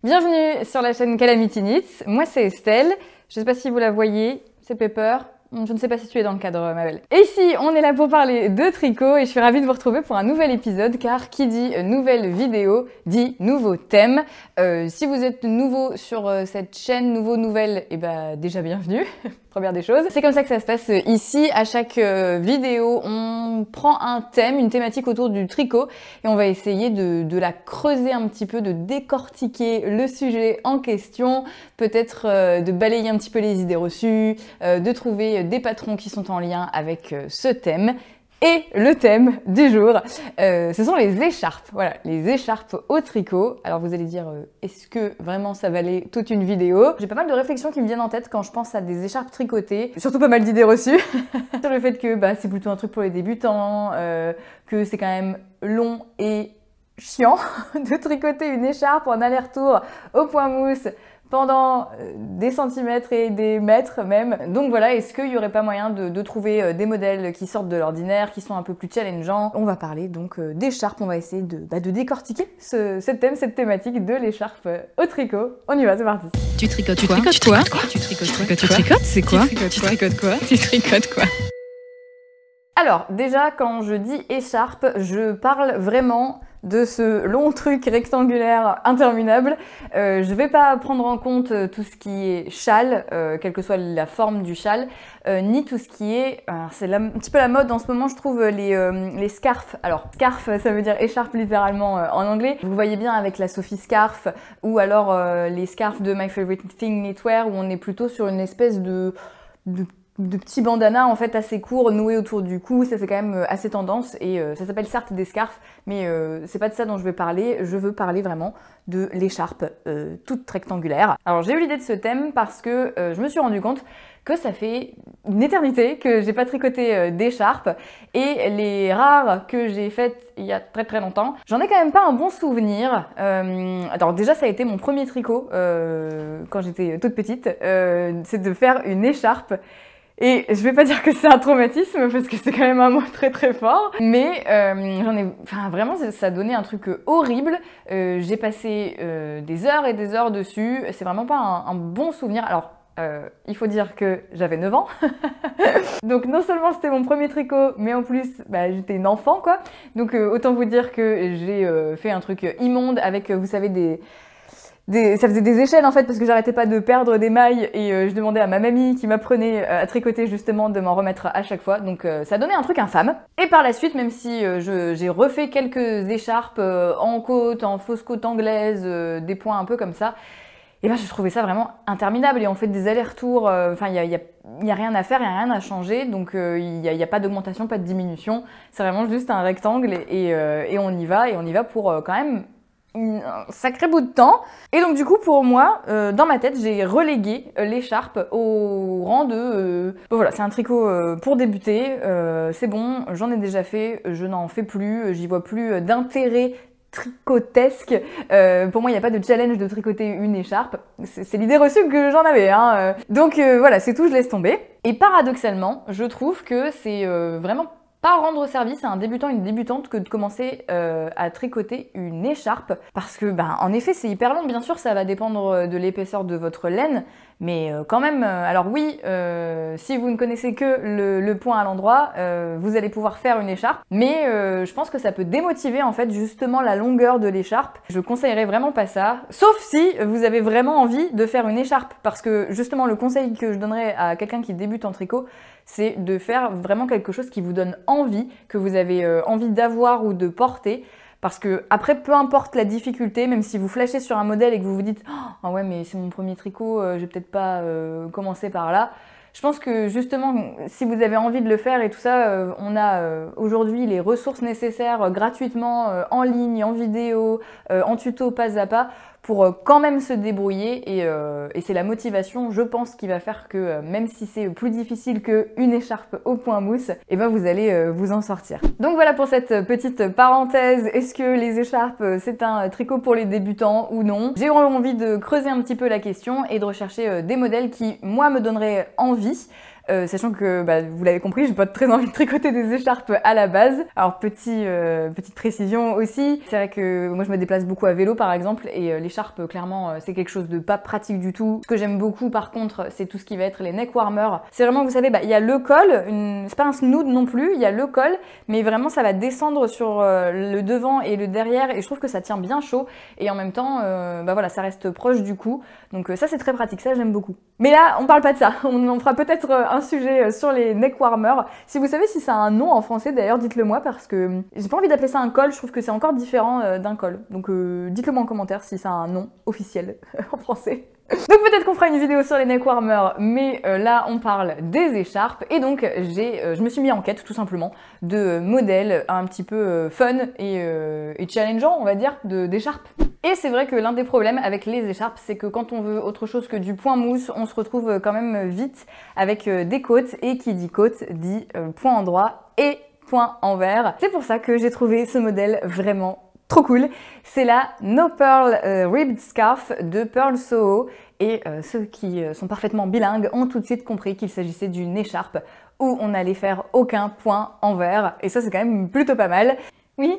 Bienvenue sur la chaîne Calamity Knits, moi c'est Estelle, je ne sais pas si vous la voyez, c'est Pepper. Je ne sais pas si tu es dans le cadre, ma belle. Et ici, on est là pour parler de tricot et je suis ravie de vous retrouver pour un nouvel épisode car qui dit nouvelle vidéo dit nouveau thème. Si vous êtes nouveau sur cette chaîne, nouvelle, et bah déjà bienvenue. Première des choses. C'est comme ça que ça se passe ici. À chaque vidéo, on prend un thème, une thématique autour du tricot et on va essayer de la creuser un petit peu, de décortiquer le sujet en question, peut-être de balayer un petit peu les idées reçues, de trouver des patrons qui sont en lien avec ce thème. Et le thème du jour, ce sont les écharpes. Voilà, les écharpes au tricot. Alors vous allez dire, est-ce que vraiment ça valait toute une vidéo? J'ai pas mal de réflexions qui me viennent en tête quand je pense à des écharpes tricotées. Surtout pas mal d'idées reçues sur le fait que c'est plutôt un truc pour les débutants, que c'est quand même long et chiant de tricoter une écharpe en aller-retour au point mousse pendant des centimètres et des mètres même. Donc voilà, est-ce qu'il n'y aurait pas moyen de trouver des modèles qui sortent de l'ordinaire, qui sont un peu plus challengeants? On va parler donc d'écharpes, on va essayer de décortiquer ce thème, cette thématique de l'écharpe au tricot. On y va, c'est parti. Tu tricotes quoi? Tu tricotes quoi? Tu tricotes c'est quoi? Tu tricotes quoi? Tu tricotes quoi? Alors déjà, quand je dis écharpe, je parle vraiment de ce long truc rectangulaire interminable. Je vais pas prendre en compte tout ce qui est châle, quelle que soit la forme du châle, ni tout ce qui est... c'est un petit peu la mode en ce moment, je trouve, les scarfs. Alors, scarf, ça veut dire écharpe littéralement en anglais. Vous voyez bien avec la Sophie Scarf, ou alors les scarfs de My Favorite Thing Knitwear, où on est plutôt sur une espèce de petits bandanas en fait assez courts noués autour du cou. Ça c'est quand même assez tendance et ça s'appelle certes des scarfs, mais c'est pas de ça dont je vais parler. Je veux parler vraiment de l'écharpe toute rectangulaire. Alors j'ai eu l'idée de ce thème parce que je me suis rendu compte que ça fait une éternité que j'ai pas tricoté d'écharpe et les rares que j'ai faites il y a très longtemps, j'en ai quand même pas un bon souvenir. Alors déjà ça a été mon premier tricot quand j'étais toute petite, c'est de faire une écharpe. Et je vais pas dire que c'est un traumatisme parce que c'est quand même un mot très fort, mais vraiment ça a donné un truc horrible. J'ai passé des heures et des heures dessus, c'est vraiment pas un bon souvenir. Alors il faut dire que j'avais 9 ans, donc non seulement c'était mon premier tricot, mais en plus j'étais une enfant quoi. Donc autant vous dire que j'ai fait un truc immonde avec, vous savez, ça faisait des échelles en fait parce que j'arrêtais pas de perdre des mailles et je demandais à ma mamie qui m'apprenait à tricoter justement de m'en remettre à chaque fois. Donc ça donnait un truc infâme. Et par la suite, même si j'ai refait quelques écharpes en côte, en fausse côte anglaise, des points un peu comme ça, et je trouvais ça vraiment interminable et on fait des allers-retours, enfin il y a rien à faire, il y a rien à changer, donc il y a pas d'augmentation, pas de diminution, c'est vraiment juste un rectangle et on y va pour quand même un sacré bout de temps. Et donc du coup pour moi, dans ma tête, j'ai relégué l'écharpe au rang de... voilà, c'est un tricot pour débuter, c'est bon, j'en ai déjà fait, je n'en fais plus, j'y vois plus d'intérêt tricotesque. Pour moi, il n'y a pas de challenge de tricoter une écharpe. C'est l'idée reçue que j'en avais. Hein. Donc voilà, c'est tout, je laisse tomber. Et paradoxalement, je trouve que c'est vraiment pas rendre service à un débutant, une débutante que de commencer à tricoter une écharpe parce que en effet c'est hyper long, bien sûr ça va dépendre de l'épaisseur de votre laine, mais quand même, alors oui, si vous ne connaissez que le point à l'endroit, vous allez pouvoir faire une écharpe, mais je pense que ça peut démotiver en fait justement la longueur de l'écharpe. Je conseillerais vraiment pas ça, sauf si vous avez vraiment envie de faire une écharpe, parce que justement le conseil que je donnerais à quelqu'un qui débute en tricot, c'est de faire vraiment quelque chose qui vous donne envie, que vous avez envie d'avoir ou de porter. Parce que après, peu importe la difficulté, même si vous flashez sur un modèle et que vous vous dites « Ah ouais, mais c'est mon premier tricot, je vais peut-être pas commencer par là », je pense que justement, si vous avez envie de le faire et tout ça, on a aujourd'hui les ressources nécessaires gratuitement en ligne, en vidéo, en tuto pas à pas, pour quand même se débrouiller et c'est la motivation, je pense, qui va faire que même si c'est plus difficile qu'une écharpe au point mousse, vous allez vous en sortir. Donc voilà pour cette petite parenthèse, est-ce que les écharpes c'est un tricot pour les débutants ou non? J'ai envie de creuser un petit peu la question et de rechercher des modèles qui, moi, me donneraient envie. sachant que, bah, vous l'avez compris, j'ai pas très envie de tricoter des écharpes à la base. Alors petite précision aussi, c'est vrai que moi je me déplace beaucoup à vélo par exemple, et l'écharpe clairement c'est quelque chose de pas pratique du tout. Ce que j'aime beaucoup par contre, c'est tout ce qui va être les neck warmers. C'est vraiment, vous savez, bah, il y a le col, c'est pas un snood non plus, il y a le col, mais vraiment ça va descendre sur le devant et le derrière, et je trouve que ça tient bien chaud, et en même temps, bah voilà, ça reste proche du cou. Donc ça c'est très pratique, ça j'aime beaucoup. Mais là, on parle pas de ça, on en fera peut-être un sujet sur les neck warmers. Si vous savez si ça a un nom en français d'ailleurs, dites-le moi, parce que j'ai pas envie d'appeler ça un col, je trouve que c'est encore différent d'un col. Donc dites-le moi en commentaire si ça a un nom officiel en français. Donc peut-être qu'on fera une vidéo sur les neck warmers, mais là on parle des écharpes, et donc je me suis mis en quête tout simplement de modèles un petit peu fun et challengeant, on va dire, d'écharpes. Et c'est vrai que l'un des problèmes avec les écharpes, c'est que quand on veut autre chose que du point mousse, on se retrouve quand même vite avec des côtes, et qui dit côte dit point endroit et point envers. C'est pour ça que j'ai trouvé ce modèle vraiment trop cool. C'est la No Purl Ribbed Scarf de Purl Soho, et ceux qui sont parfaitement bilingues ont tout de suite compris qu'il s'agissait d'une écharpe où on n'allait faire aucun point envers, et ça c'est quand même plutôt pas mal. Oui.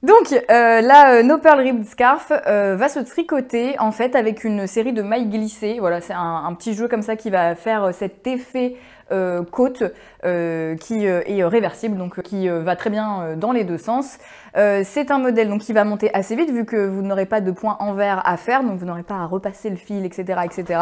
Donc la No Purl Ribbed Scarf va se tricoter en fait avec une série de mailles glissées. Voilà, c'est un petit jeu comme ça qui va faire cet effet côte qui est réversible, donc qui va très bien dans les deux sens. C'est un modèle donc qui va monter assez vite vu que vous n'aurez pas de point envers à faire, donc vous n'aurez pas à repasser le fil, etc. etc.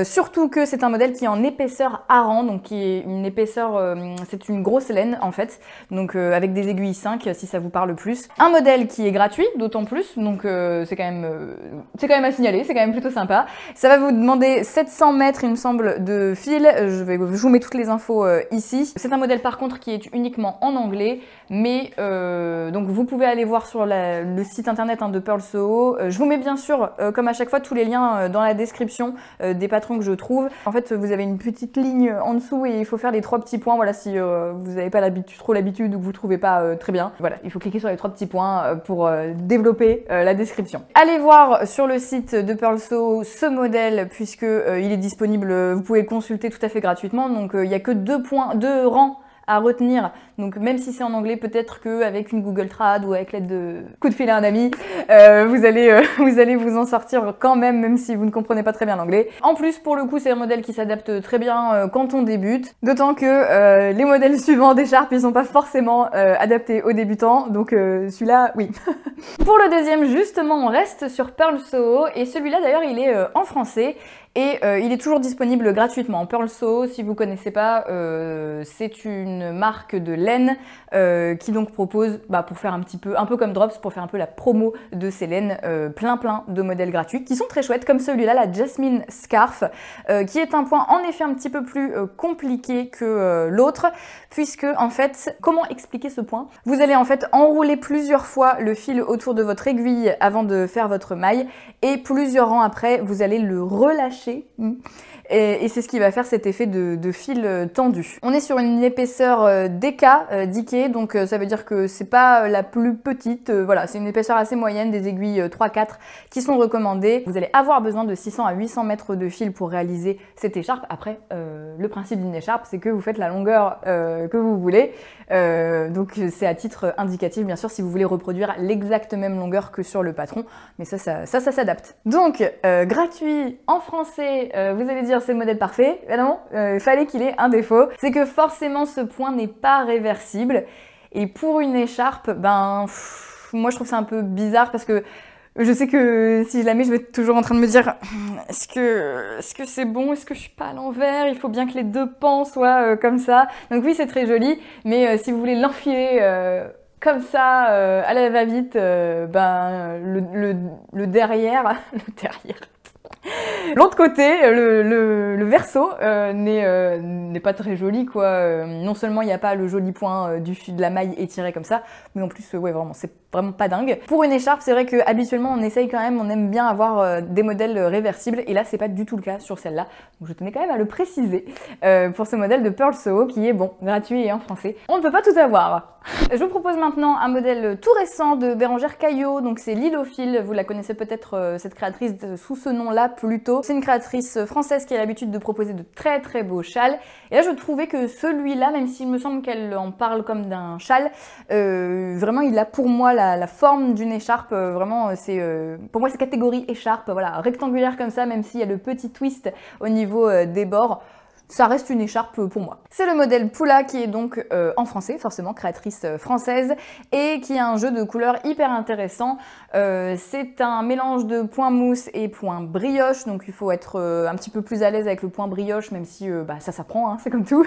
Surtout que c'est un modèle qui est en épaisseur Aran, donc qui est une épaisseur, c'est une grosse laine en fait, donc avec des aiguilles 5 si ça vous parle plus. Un modèle qui est gratuit, d'autant plus, donc c'est quand même à signaler, c'est quand même plutôt sympa. Ça va vous demander 700 mètres il me semble de fil, je vous mets toutes les infos ici. C'est un modèle par contre qui est uniquement en anglais, mais donc vous pouvez aller voir sur le site internet de Purl Soho. Je vous mets bien sûr, comme à chaque fois, tous les liens dans la description des patrons que je trouve. En fait, vous avez une petite ligne en dessous et il faut faire les 3 petits points. Voilà, si vous n'avez pas trop l'habitude ou que vous ne trouvez pas très bien. Voilà, il faut cliquer sur les 3 petits points pour développer la description. Allez voir sur le site de Purl Soho ce modèle, puisque il est disponible, vous pouvez le consulter tout à fait gratuitement. Donc il n'y a que 2 rangs à retenir, donc même si c'est en anglais, peut-être qu'avec une Google Trad ou avec l'aide de coup de fil à un ami, vous allez vous en sortir quand même si vous ne comprenez pas très bien l'anglais. En plus, pour le coup, c'est un modèle qui s'adapte très bien quand on débute, d'autant que les modèles suivants d'écharpes, ils sont pas forcément adaptés aux débutants, donc celui-là, oui. Pour le deuxième, justement, on reste sur Purl Soho, et celui-là d'ailleurs, il est en français. Et il est toujours disponible gratuitement. Purl Soho, si vous ne connaissez pas, c'est une marque de laine qui donc propose, pour faire un peu comme Drops, pour faire un peu la promo de ces laines, plein de modèles gratuits qui sont très chouettes, comme celui-là, la Jasmine Scarf, qui est un point en effet un petit peu plus compliqué que l'autre, puisque en fait, comment expliquer ce point? Vous allez en fait enrouler plusieurs fois le fil autour de votre aiguille avant de faire votre maille, et plusieurs rangs après, vous allez le relâcher. Et c'est ce qui va faire cet effet de fil tendu. On est sur une épaisseur DK, donc ça veut dire que c'est pas la plus petite, voilà, c'est une épaisseur assez moyenne, des aiguilles 3-4 qui sont recommandées. Vous allez avoir besoin de 600 à 800 mètres de fil pour réaliser cette écharpe. Après, le principe d'une écharpe, c'est que vous faites la longueur que vous voulez, donc c'est à titre indicatif, bien sûr, si vous voulez reproduire l'exacte même longueur que sur le patron, mais ça s'adapte. Donc, gratuit en français, vous allez dire c'est le modèle parfait. Ben non, il fallait qu'il ait un défaut. C'est que forcément ce point n'est pas réversible. Et pour une écharpe, moi je trouve ça un peu bizarre parce que je sais que si je la mets, je vais être toujours en train de me dire est-ce que c'est bon? Est-ce que je suis pas à l'envers? Il faut bien que les 2 pans soient comme ça. Donc oui, c'est très joli, mais si vous voulez l'enfiler comme ça, à la va-vite, le derrière, l'autre côté, le verso n'est pas très joli, quoi. Non seulement il n'y a pas le joli point de la maille étirée comme ça, mais en plus, ouais, vraiment, c'est vraiment pas dingue. Pour une écharpe, c'est vrai que habituellement on essaye quand même, on aime bien avoir des modèles réversibles, et là c'est pas du tout le cas sur celle-là. Donc je tenais quand même à le préciser pour ce modèle de Purl Soho qui est bon, gratuit et en français. On ne peut pas tout avoir. Je vous propose maintenant un modèle tout récent de Bérangère Caillot, donc c'est Lilo Fil. Vous la connaissez peut-être, cette créatrice, sous ce nom-là, plus plus tôt. C'est une créatrice française qui a l'habitude de proposer de très très beaux châles. Et là, je trouvais que celui-là, même s'il me semble qu'elle en parle comme d'un châle, vraiment, il a pour moi la forme d'une écharpe. Vraiment, c'est pour moi, c'est catégorie écharpe. Voilà, rectangulaire comme ça, même s'il y a le petit twist au niveau des bords. Ça reste une écharpe pour moi. C'est le modèle Poula qui est donc en français, forcément créatrice française, et qui a un jeu de couleurs hyper intéressant. C'est un mélange de point mousse et point brioche, donc il faut être un petit peu plus à l'aise avec le point brioche, même si ça s'apprend, hein, c'est comme tout.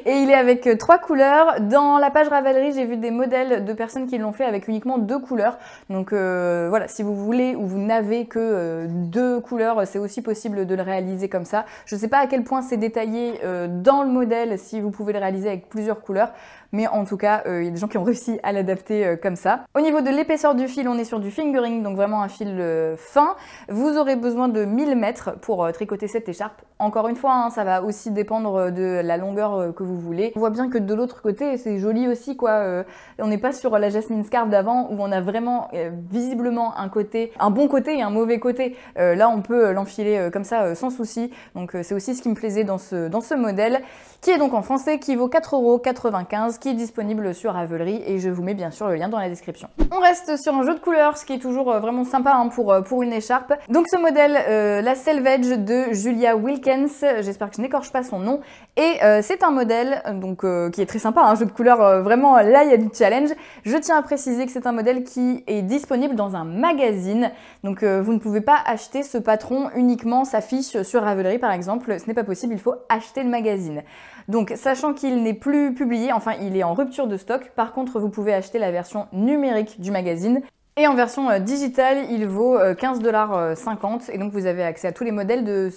Et il est avec 3 couleurs. Dans la page Ravelry, j'ai vu des modèles de personnes qui l'ont fait avec uniquement 2 couleurs. Donc voilà, si vous voulez ou vous n'avez que 2 couleurs, c'est aussi possible de le réaliser comme ça. Je ne sais pas à quel point c'est détaillé dans le modèle si vous pouvez le réaliser avec plusieurs couleurs, mais en tout cas il y a des gens qui ont réussi à l'adapter comme ça. Au niveau de l'épaisseur du fil, on est sur du fingering, donc vraiment un fil fin. Vous aurez besoin de 1000 mètres pour tricoter cette écharpe. Encore une fois, hein, ça va aussi dépendre de la longueur que vous voulez. On voit bien que de l'autre côté, c'est joli aussi, quoi. On n'est pas sur la Jasmine Scarf d'avant où on a vraiment visiblement un bon côté et un mauvais côté. Là, on peut l'enfiler comme ça sans souci. Donc c'est aussi ce qui me plaisait dans ce modèle, qui est donc en français, qui vaut 4,95 €, qui est disponible sur Ravelry, et je vous mets bien sûr le lien dans la description. On reste sur un jeu de couleurs, ce qui est toujours vraiment sympa hein, pour une écharpe. Donc ce modèle, la Selvage de Julia Wilkens, j'espère que je n'écorche pas son nom, et c'est un modèle donc qui est très sympa, un jeu de couleurs, vraiment là il y a du challenge. Je tiens à préciser que c'est un modèle qui est disponible dans un magazine, donc vous ne pouvez pas acheter ce patron uniquement, sa fiche sur Ravelry par exemple, ce n'est pas possible, il faut acheter le magazine. Donc sachant qu'il n'est plus publié, enfin il est en rupture de stock, par contre vous pouvez acheter la version numérique du magazine. Et en version digitale, il vaut 15,50 $, et donc vous avez accès à tous les modèles de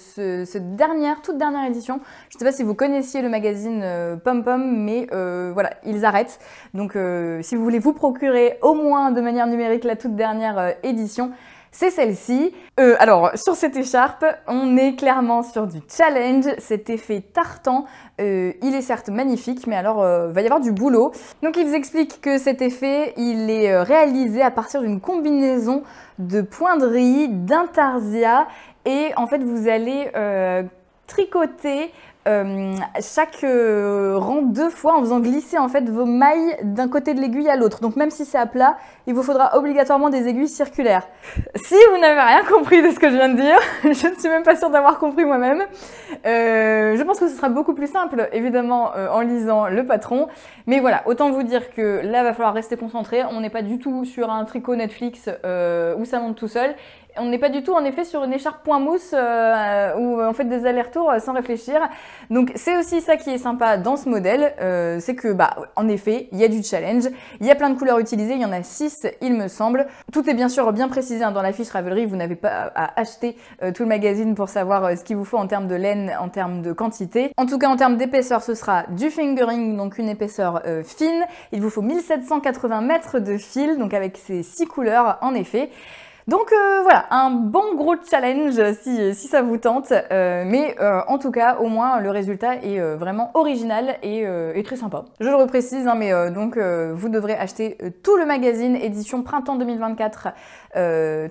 toute dernière édition. Je ne sais pas si vous connaissiez le magazine Pom Pom, mais voilà, ils arrêtent. Donc si vous voulez vous procurer au moins de manière numérique la toute dernière édition, c'est celle-ci. Alors, sur cette écharpe, on est clairement sur du challenge, cet effet tartan. Il est certes magnifique, mais alors va y avoir du boulot. Donc ils expliquent que cet effet, il est réalisé à partir d'une combinaison de poinderie, d'intarsia, et en fait vous allez tricoter chaque rang 2 fois en faisant glisser en fait vos mailles d'un côté de l'aiguille à l'autre. Donc même si c'est à plat, il vous faudra obligatoirement des aiguilles circulaires. Si vous n'avez rien compris de ce que je viens de dire, je ne suis même pas sûre d'avoir compris moi-même. Je pense que ce sera beaucoup plus simple, évidemment, en lisant le patron. Mais voilà, autant vous dire que là, il va falloir rester concentré. On n'est pas du tout sur un tricot Netflix où ça monte tout seul. On n'est pas du tout en effet sur une écharpe point mousse où on fait des allers-retours sans réfléchir. Donc c'est aussi ça qui est sympa dans ce modèle, c'est que en effet il y a du challenge, il y a plein de couleurs utilisées, il y en a 6 il me semble. Tout est bien sûr bien précisé hein, dans la fiche Ravelry, vous n'avez pas à acheter tout le magazine pour savoir ce qu'il vous faut en termes de laine, en termes de quantité. En tout cas en termes d'épaisseur ce sera du fingering, donc une épaisseur fine. Il vous faut 1780 mètres de fil, donc avec ces 6 couleurs en effet. Donc voilà, un bon gros challenge si ça vous tente, mais en tout cas au moins le résultat est vraiment original et très sympa. Je le reprécise, hein, mais donc vous devrez acheter tout le magazine édition printemps 2024,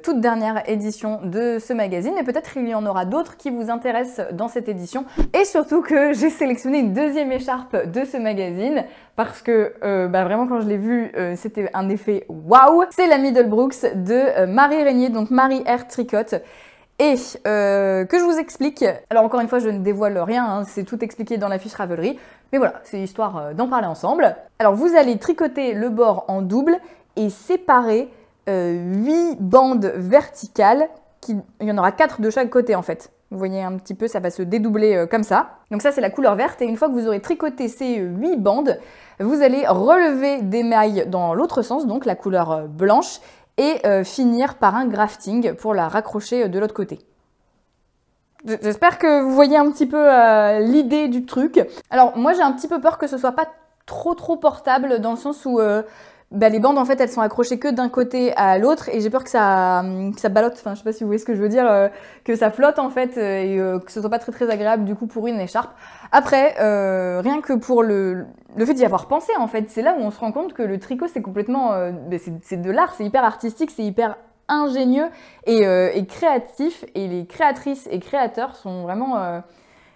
toute dernière édition de ce magazine, et peut-être il y en aura d'autres qui vous intéressent dans cette édition, et surtout que j'ai sélectionné une deuxième écharpe de ce magazine, parce que vraiment quand je l'ai vue, c'était un effet waouh. C'est la Middlebrooks de Marie Régnier, donc Marie R Tricote. Et que je vous explique, alors encore une fois je ne dévoile rien, hein, c'est tout expliqué dans la fiche Ravelry, mais voilà, c'est histoire d'en parler ensemble. Alors vous allez tricoter le bord en double et séparer 8 bandes verticales, il y en aura 4 de chaque côté en fait. Vous voyez un petit peu, ça va se dédoubler comme ça. Donc ça c'est la couleur verte, et une fois que vous aurez tricoté ces 8 bandes, vous allez relever des mailles dans l'autre sens, donc la couleur blanche, et finir par un grafting pour la raccrocher de l'autre côté. J'espère que vous voyez un petit peu l'idée du truc. Alors moi j'ai un petit peu peur que ce soit pas trop portable, dans le sens où les bandes en fait elles sont accrochées que d'un côté à l'autre, et j'ai peur que ça ballotte, enfin je sais pas si vous voyez ce que je veux dire, que ça flotte en fait, et que ce soit pas très agréable du coup pour une écharpe. Après, rien que pour le fait d'y avoir pensé en fait, c'est là où on se rend compte que le tricot c'est complètement, c'est de l'art, c'est hyper artistique, c'est hyper ingénieux et créatif, et les créatrices et créateurs sont vraiment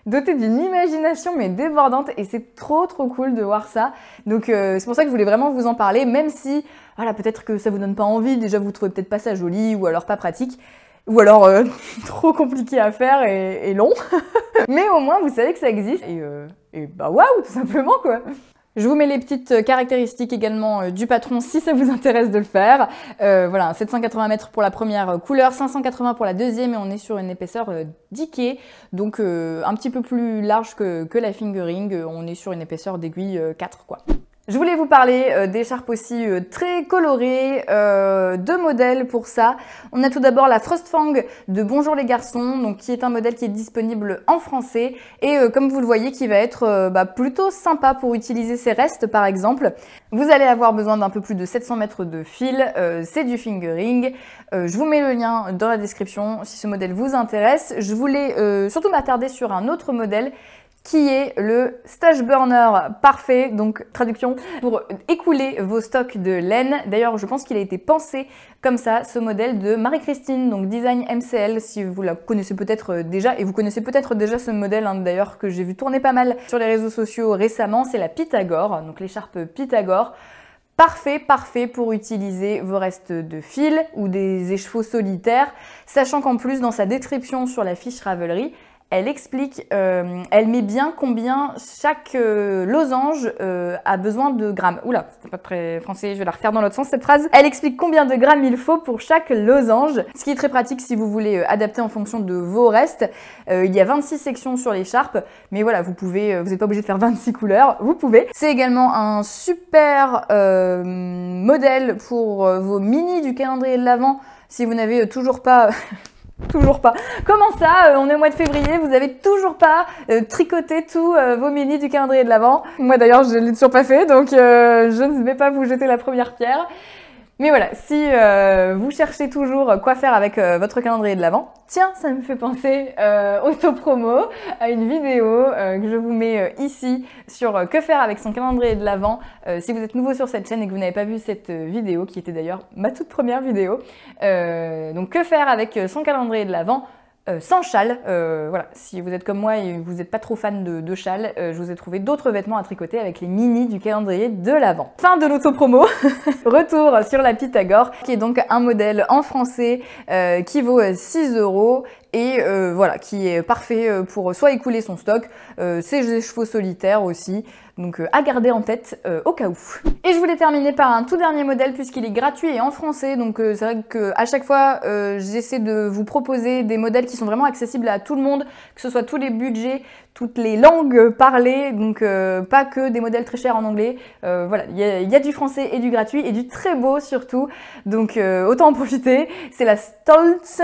dotés d'une imagination mais débordante, et c'est trop cool de voir ça. Donc c'est pour ça que je voulais vraiment vous en parler, même si voilà, peut-être que ça vous donne pas envie, déjà vous trouvez peut-être pas ça joli, ou alors pas pratique, ou alors trop compliqué à faire et long. Mais au moins vous savez que ça existe, et bah waouh, tout simplement quoi. Je vous mets les petites caractéristiques également du patron si ça vous intéresse de le faire. Voilà, 780 mètres pour la première couleur, 580 pour la deuxième, et on est sur une épaisseur d'Ikea, donc un petit peu plus large que la fingering. On est sur une épaisseur d'aiguille 4 quoi. Je voulais vous parler d'écharpes aussi très colorées, deux modèles pour ça. On a tout d'abord la Frostfang de Bonjour les garçons, donc qui est un modèle qui est disponible en français et comme vous le voyez qui va être plutôt sympa pour utiliser ses restes par exemple. Vous allez avoir besoin d'un peu plus de 700 mètres de fil, c'est du fingering. Je vous mets le lien dans la description si ce modèle vous intéresse. Je voulais surtout m'attarder sur un autre modèle qui est le Stash Burner parfait, donc traduction, pour écouler vos stocks de laine. D'ailleurs, je pense qu'il a été pensé comme ça, ce modèle de Marie-Christine, donc Design MCL, si vous la connaissez peut-être déjà, et vous connaissez peut-être déjà ce modèle, hein, d'ailleurs, que j'ai vu tourner pas mal sur les réseaux sociaux récemment, c'est la Pythagore, donc l'écharpe Pythagore. Parfait pour utiliser vos restes de fil ou des écheveaux solitaires, sachant qu'en plus, dans sa description sur la fiche Ravelry, elle explique, elle met bien combien chaque losange a besoin de grammes. Oula, c'était pas très français, je vais la refaire dans l'autre sens cette phrase. Elle explique combien de grammes il faut pour chaque losange, ce qui est très pratique si vous voulez adapter en fonction de vos restes. Il y a 26 sections sur l'écharpe, mais voilà, vous n'êtes pas obligé de faire 26 couleurs, vous pouvez. C'est également un super modèle pour vos mini du calendrier de l'Avent, si vous n'avez toujours pas... Toujours pas. Comment ça, on est au mois de février, vous avez toujours pas tricoté tous vos mini du calendrier de l'Avent? Moi d'ailleurs, je l'ai toujours pas fait, donc je ne vais pas vous jeter la première pierre. Mais voilà, si vous cherchez toujours quoi faire avec votre calendrier de l'Avent, tiens, ça me fait penser auto-promo à une vidéo que je vous mets ici sur que faire avec son calendrier de l'Avent. Si vous êtes nouveau sur cette chaîne et que vous n'avez pas vu cette vidéo, qui était d'ailleurs ma toute première vidéo, donc que faire avec son calendrier de l'Avent sans châle. Voilà, si vous êtes comme moi et vous n'êtes pas trop fan de châle, je vous ai trouvé d'autres vêtements à tricoter avec les mini du calendrier de l'Avent. Fin de l'auto-promo. Retour sur la Pythagore, qui est donc un modèle en français qui vaut 6 € et voilà, qui est parfait pour soit écouler son stock, ses chevaux solitaires aussi. Donc à garder en tête au cas où. Et je voulais terminer par un tout dernier modèle puisqu'il est gratuit et en français. Donc c'est vrai qu'à chaque fois j'essaie de vous proposer des modèles qui sont vraiment accessibles à tout le monde, que ce soit tous les budgets, toutes les langues parlées, donc pas que des modèles très chers en anglais. Voilà, il y a du français et du gratuit et du très beau surtout. Donc autant en profiter. C'est la Stolz,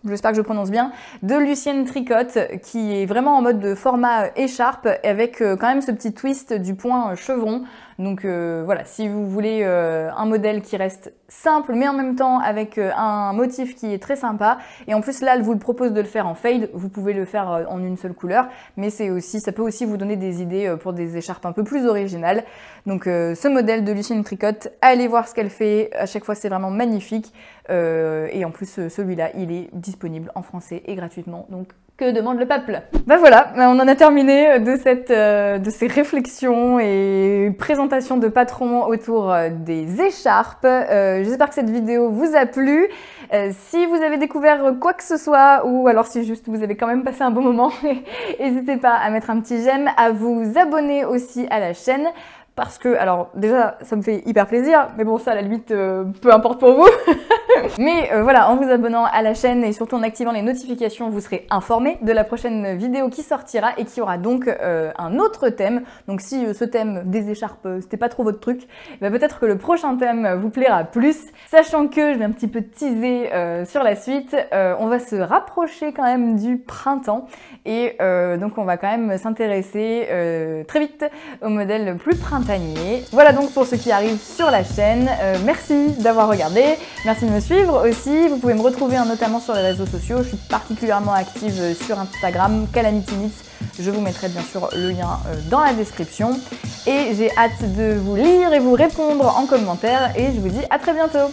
j'espère que je prononce bien, de Lucienne Tricot, qui est vraiment en mode de format écharpe avec quand même ce petit twist du point chevron. Donc voilà, si vous voulez un modèle qui reste simple mais en même temps avec un motif qui est très sympa, et en plus là elle vous le propose de le faire en fade, vous pouvez le faire en une seule couleur, mais ça peut aussi vous donner des idées pour des écharpes un peu plus originales. Donc ce modèle de Lucienne Tricot, allez voir ce qu'elle fait, à chaque fois c'est vraiment magnifique, et en plus celui-là il est disponible en français et gratuitement, donc que demande le peuple? Bah voilà, on en a terminé de ces réflexions et présentations de patrons autour des écharpes. J'espère que cette vidéo vous a plu. Si vous avez découvert quoi que ce soit, ou alors si juste vous avez quand même passé un bon moment, n'hésitez pas à mettre un petit j'aime, à vous abonner aussi à la chaîne. Parce que, alors déjà, ça me fait hyper plaisir, mais bon, ça à la limite, peu importe pour vous. Mais voilà, en vous abonnant à la chaîne et surtout en activant les notifications, vous serez informé de la prochaine vidéo qui sortira et qui aura donc un autre thème. Donc si ce thème des écharpes, c'était pas trop votre truc, bah, peut-être que le prochain thème vous plaira plus. Sachant que je vais un petit peu teaser sur la suite, on va se rapprocher quand même du printemps. Et donc on va quand même s'intéresser très vite au modèle plus printanier. Voilà donc pour ce qui arrive sur la chaîne. Merci d'avoir regardé, merci de me suivre aussi. Vous pouvez me retrouver notamment sur les réseaux sociaux. Je suis particulièrement active sur Instagram, Calamity Knits. Je vous mettrai bien sûr le lien dans la description. Et j'ai hâte de vous lire et vous répondre en commentaire. Et je vous dis à très bientôt.